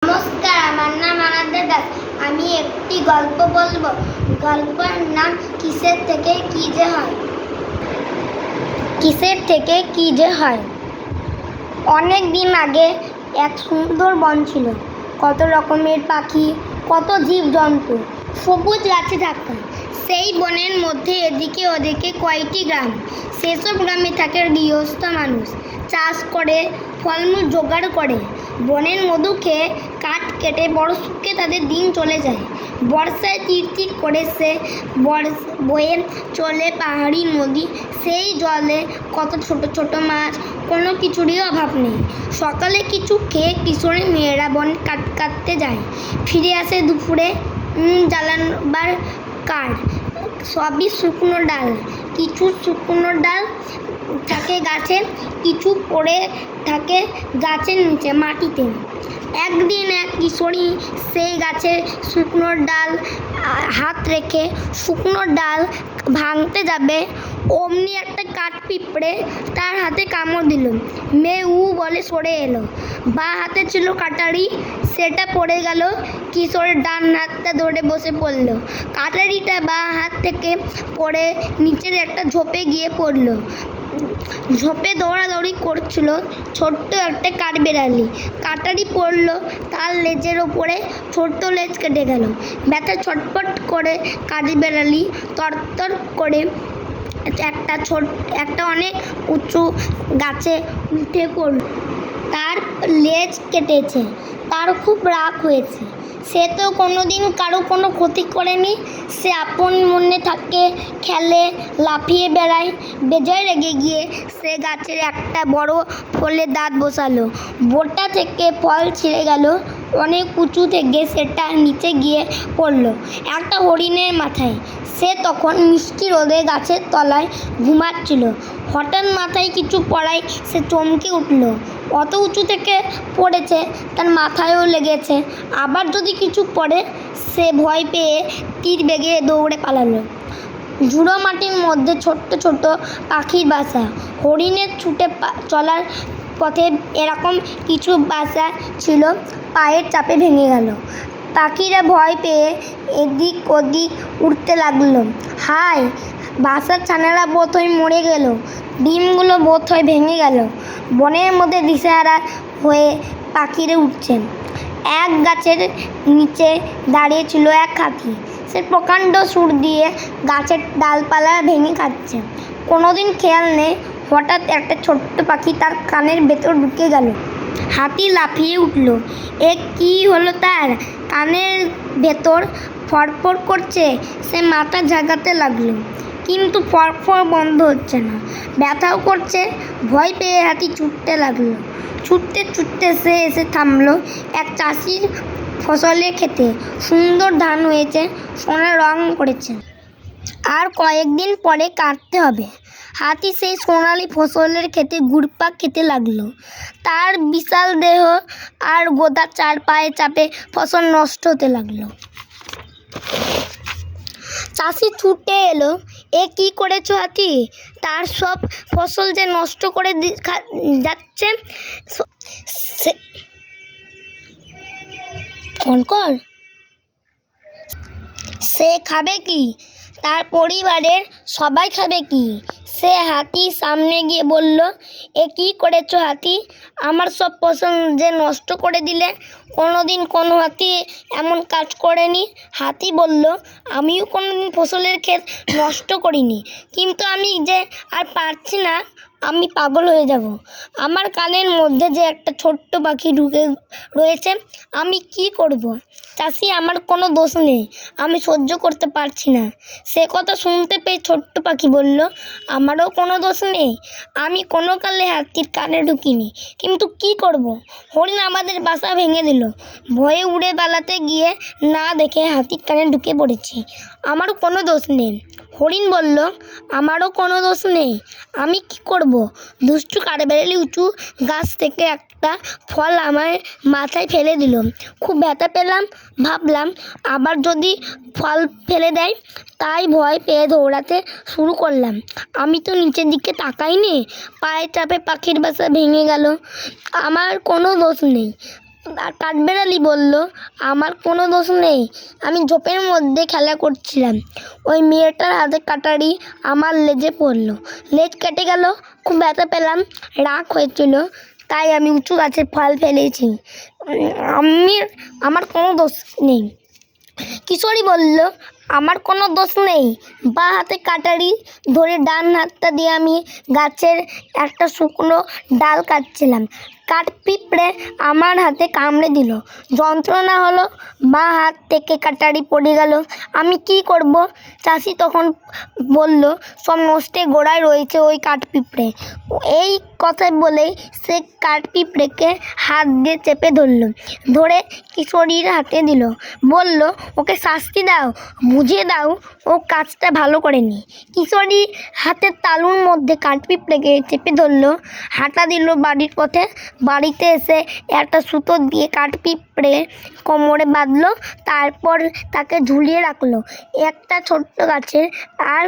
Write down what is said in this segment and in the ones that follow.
নমস্কার, আমার নাম আরাধ্যা দাস। আমি একটি গল্প বলবো। গল্পের নাম কিসের থেকে কি যে হয়। কিসের থেকে কি যে হয়। অনেক দিন আগে এক সুন্দর বন ছিল। কত রকমের পাখি, কত জীবজন্তু, সবুজ গাছে ঢাকা। সেই বনের মধ্যে এদিকে ওদিকে কয়টি গ্রাম। সেসব গ্রামে থাকে গৃহস্থ মানুষ, চাষ করে, ফলমূল জোগাড় করে, বনের মধু খেয়ে, কাঠ কেটে বড় সুখে তাদের দিন চলে যায়। বর্ষায় তীর করে সে বয়ে চলে পাহাড়ি নদী। সেই জলে কত ছোট ছোট মাছ, কোনো কিছুরই অভাব নেই। সকালে কিছু খেয়ে কিশোরী মেয়েরা বন কাটতে যায়, ফিরে আসে দুপুরে। জ্বালাবার কাঠ সবই শুকনো ডাল। কিছু শুকনো ডাল থাকে গাছে, কিছু পড়ে থাকে গাছের নিচে মাটিতে। একদিন এক কিশোরী সেই গাছের শুকনো ডাল হাত রেখে শুকনো ডাল ভাঙতে যাবে, অমনি একটা কাঠ পিঁপড়ে তার হাতে কামড় দিল। মেয়ে বলে সরে এলো। বা হাতে ছিল কাটারি, সেটা পড়ে গেল। কিশোরের ডান হাতটা ধরে বসে পড়ল। কাটারিটা বা হাত থেকে পড়ে নিচের একটা ঝোপে গিয়ে পড়ল। ঝোপে দৌড়াদৌড়ি করছিল ছোট্ট একটা কাঠবিড়ালি। কাটারি পড়ল তার লেজের ওপরে, ছোট্ট লেজ কেটে গেল। ব্যথা ছটফট করে কাঠবিড়ালি তরতর করে একটা অনেক উঁচু গাছে উঠে পড়ল। তার লেজ কেটেছে, তার খুব রাগ হয়েছে। সে তো কোনোদিন কারো কোনো ক্ষতি করেনি। সে আপন মনে থাকে, খেলে, লাফিয়ে বেড়ায়। বেজায় রেগে গিয়ে সে গাছের একটা বড় ফলের দাঁত বসালো। বোটা থেকে ফল ছিঁড়ে গেল। অনেক উঁচু থেকে সেটা নিচে গিয়ে পড়ল একটা হরিণের মাথায়। সে তখন মিষ্টি রোদে গাছের তলায় ঘুমাচ্ছিল। হঠাৎ মাথায় কিছু পড়ায় সে চমকে উঠল। অত উঁচু থেকে পড়েছে, তার মাথায়ও লেগেছে। আবার যদি কিছু পড়ে, সে ভয় পেয়ে তীর বেগে দৌড়ে পালালো। ঝুড়ো মাটির মধ্যে ছোট্ট ছোট্ট পাখির বাসা। হরিণের ছুটে চলার পথে এরকম কিছু বাসা ছিল, পায়ের চাপে ভেঙে গেল। পাখিরা ভয় পেয়ে এদিক ওদিক উঠতে লাগলো। হায়, বাসার ছানারা বোধহয় মরে গেল, ডিমগুলো বোধহয় ভেঙে গেল। বনের মধ্যে দিশেহারা হয়ে পাখিরা উঠছে। এক গাছের নিচে দাঁড়িয়ে ছিল এক হাতি। সে প্রকাণ্ড সুর দিয়ে গাছের ডালপালা ভেঙে খাচ্ছে। কোনোদিন খেয়াল নেই, হঠাৎ একটা ছোট্ট পাখি তার কানের ভেতর ঢুকে গেল। হাতি লাফিয়ে উঠল। কি হলো তার? কানের ভেতর ফরফর করছে। সে মাথা ঝাঁকাতে লাগলো, কিন্তু ফরফর বন্ধ হচ্ছে না, ব্যথাও করছে। ভয় পেয়ে হাতি ছুটতে লাগলো। ছুটতে ছুটতে সে এসে থামলো এক চাষির ফসলের ক্ষেতে। সুন্দর ধান হয়েছে, সোনা রং করেছে, আর কয়েকদিন পরে কাটতে হবে। হাতি সেই সোনালি ফসলের ক্ষেতে ঘুরপাক খেতে লাগলো। তার বিশাল দেহ আর গোদা চার পায়ে চাপে ফসল নষ্ট হতে লাগলো। চাষি ছুটে এলো। কি করেছো হাতি? তার সব ফসল যে নষ্ট করে যাচ্ছে। সে খাবে কি? তার পরিবারের সবাই খাবে কি? সে হাতির সামনে গিয়ে বলল, কি করেছো হাতি? আমার সব ফসল যে নষ্ট করে দিলে। কোনোদিন কোনো হাতি এমন কাজ করেনি। হাতি বলল, আমিও কোনোদিন ফসলের ক্ষেত নষ্ট করিনি, কিন্তু আমি যে আর পারছি না, আমি পাগল হয়ে যাব। আমার কানের মধ্যে যে একটা ছোট্ট পাখি ঢুকে রয়েছে, আমি কি করব? চাষি, আমার কোনো দোষ নেই, আমি সহ্য করতে পারছি না। সে কথা শুনতে পেয়ে ছোট্ট পাখি বলল, আমারও কোনো দোষ নেই, আমি কোনো কালে হাতির কানে ঢুকিনি, কিন্তু কি করব? হরিণ আমাদের বাসা ভেঙে দিল। ভয়ে উড়ে পালাতে গিয়ে না দেখে হাতির কানে ঢুকে পড়েছি, আমারও কোনো দোষ নেই। হরিণ বলল, আমারও কোনো দোষ নেই, আমি কি করব? দুষ্টু কাঠবিড়ালি উঁচু গাছ থেকে একটা ফল আমার মাথায় ফেলে দিল। খুব ব্যথা পেলাম। ভাবলাম আবার যদি ফল ফেলে দেয়, তাই ভয় পেয়ে দৌড়াতে শুরু করলাম। আমি তো নিচের দিকে তাকাইনি, পায়ের চাপে পাখির বাসা ভেঙে গেল। আমার কোনো দোষ নেই, কাঠবেড়ালি বলল, আমার কোনো দোষ নেই, আমি ঝোপের মধ্যে খেলা করছিলাম, ওই মেয়েটার হাতে কাটারি আমার লেজে পড়লো, লেজ কেটে গেল, খুব ব্যথা পেলাম, রাগ হয়েছিল, তাই আমি উঁচু গাছের ফল ফেলেছি। আমার কোনো দোষ নেই। কিশোরী বলল, আমার কোনো দোষ নেই, বাঁ হাতে কাটারি ধরে ডান হাতটা দিয়ে আমি গাছের একটা শুকনো ডাল কাটছিলাম, কাঠপিঁপড়ে আমার হাতে কামড়ে দিল, যন্ত্রণা হলো, বাঁ হাত থেকে কাটারি পড়ে গেল, আমি কি করব? চাষি তখন বলল, সব নষ্টের গোড়ায় রয়েছে ওই কাঠপিঁপড়ে। এই কথা বলেই সে কাঠপিঁপড়েকে হাত দিয়ে চেপে ধরে কিশোরীর হাতে দিল, বলল, ওকে শাস্তি দাও, বুঝিয়ে দাও, ও কাজটা ভালো করেনি। কিশোরী হাতের তালুর মধ্যে কাঠপিঁপড়েকে চেপে ধরলো, হাঁটা দিল বাড়ির পথে। বাড়িতে এসে একটা সুতো দিয়ে কাঠপিঁপড়ে কোমরে বাঁধলো, তারপর তাকে ঝুলিয়ে রাখলো একটা ছোট্ট গাছের আর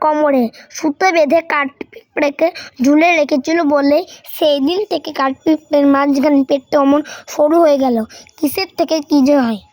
কোমরে সুতো বেঁধে কাঠপিঁপড়েকে ঝুলে রেখেছিল বলে সেই দিন থেকে কাঠপিঁপড়ের মাঝখানে পেটটা অমন সরু হয়ে গেল। কিসের থেকে কী যে হয়।